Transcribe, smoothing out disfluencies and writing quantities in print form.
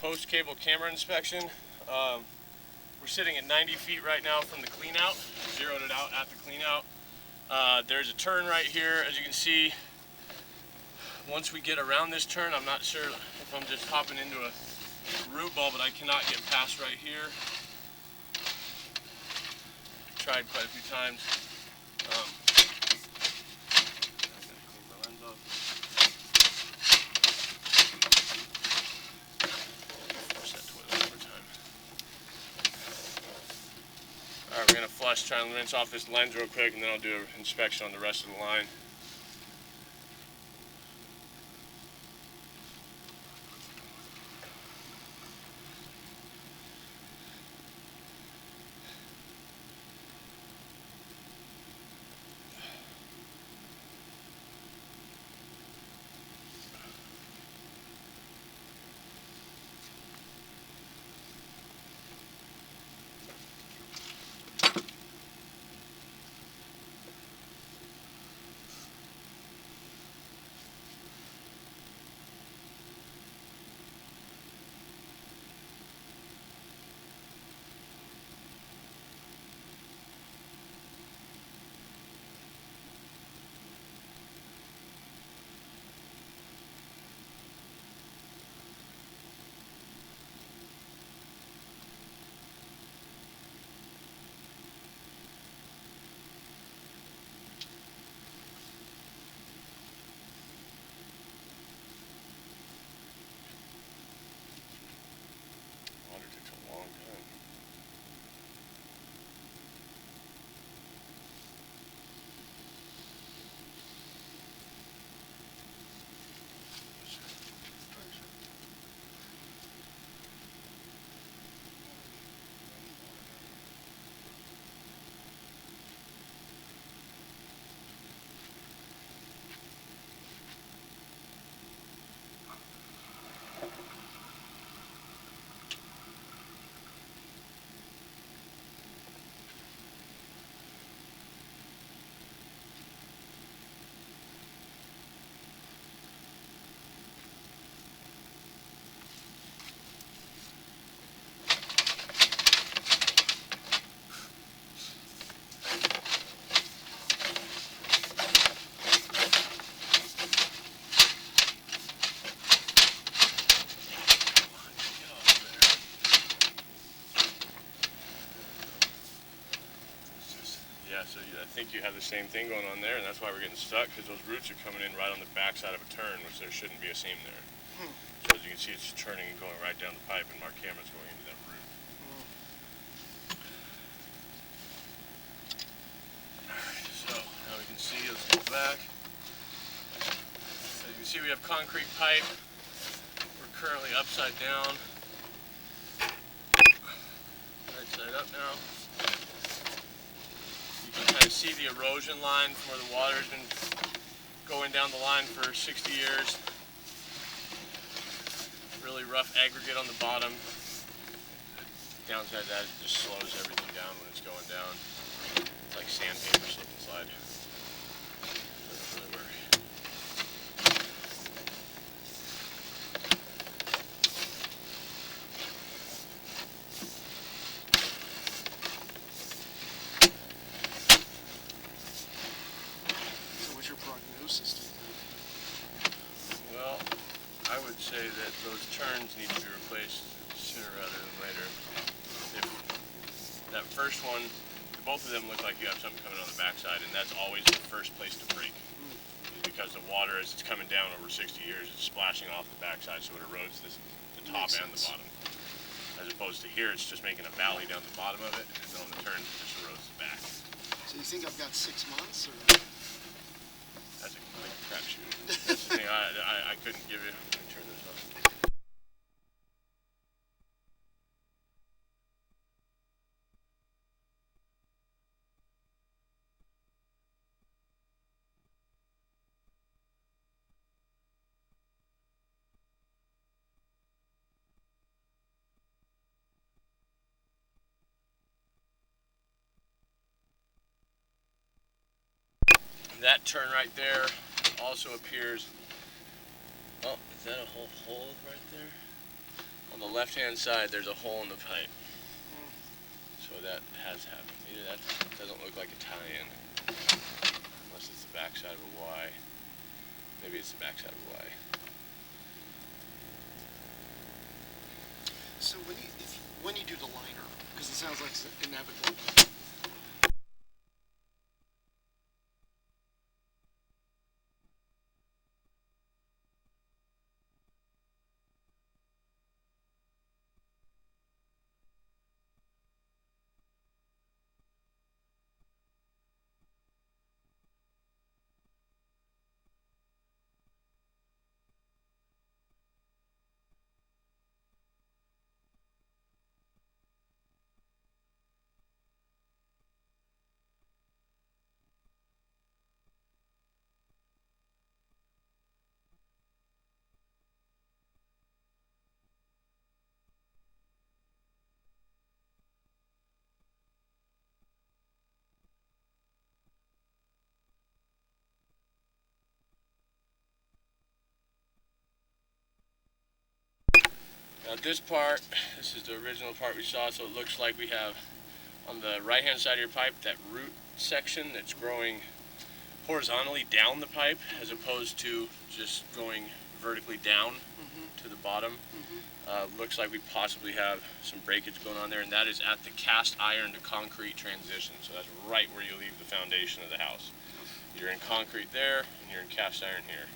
post-cable camera inspection. We're sitting at 90 feet right now from the cleanout. Zeroed it out at the cleanout. There's a turn right here, as you can see. Once we get around this turn, I'm not sure if I'm just hopping into a root ball, but I cannot get past right here. Tried quite a few times. Alright, we're going to flush, try and rinse off this lens real quick, and then I'll do an inspection on the rest of the line. Yeah, so I think you have the same thing going on there, and that's why we're getting stuck, because those roots are coming in right on the backside of a turn, which there shouldn't be a seam there. So as you can see, it's turning and going right down the pipe, and our camera's going into that root. Alright, so now we can see, let's go back. As you can see, we have concrete pipe. We're currently upside down. Right side up now. You can kind of see the erosion line from where the water's been going down the line for 60 years. Really rough aggregate on the bottom. Downside of that, it just slows everything down when it's going down. It's like sandpaper slip and slide. Well, I would say that those turns need to be replaced sooner rather than later. If that first one, both of them look like you have something coming on the backside, and that's always the first place to break. Because the water, as it's coming down over 60 years, is splashing off the backside, so it erodes the top and the bottom. As opposed to here, it's just making a valley down the bottom of it, and then on the turns, it just erodes the back. So you think I've got 6 months, or? That's a crapshoot. That's the thing, I couldn't give you. Let me turn this off. That turn right there also appears. Oh, is that a whole hole right there? On the left-hand side, there's a hole in the pipe. So that has happened. Either that doesn't look like a tie-in, unless it's the backside of a Y. Maybe it's the backside of a Y. So when you do the liner, because it sounds like it's inevitable. Now this part, this is the original part we saw, so it looks like we have on the right-hand side of your pipe that root section that's growing horizontally down the pipe as opposed to just going vertically down to the bottom. Looks like we possibly have some breakage going on there, and that is at the cast iron to concrete transition. So that's right where you leave the foundation of the house. You're in concrete there, and you're in cast iron here.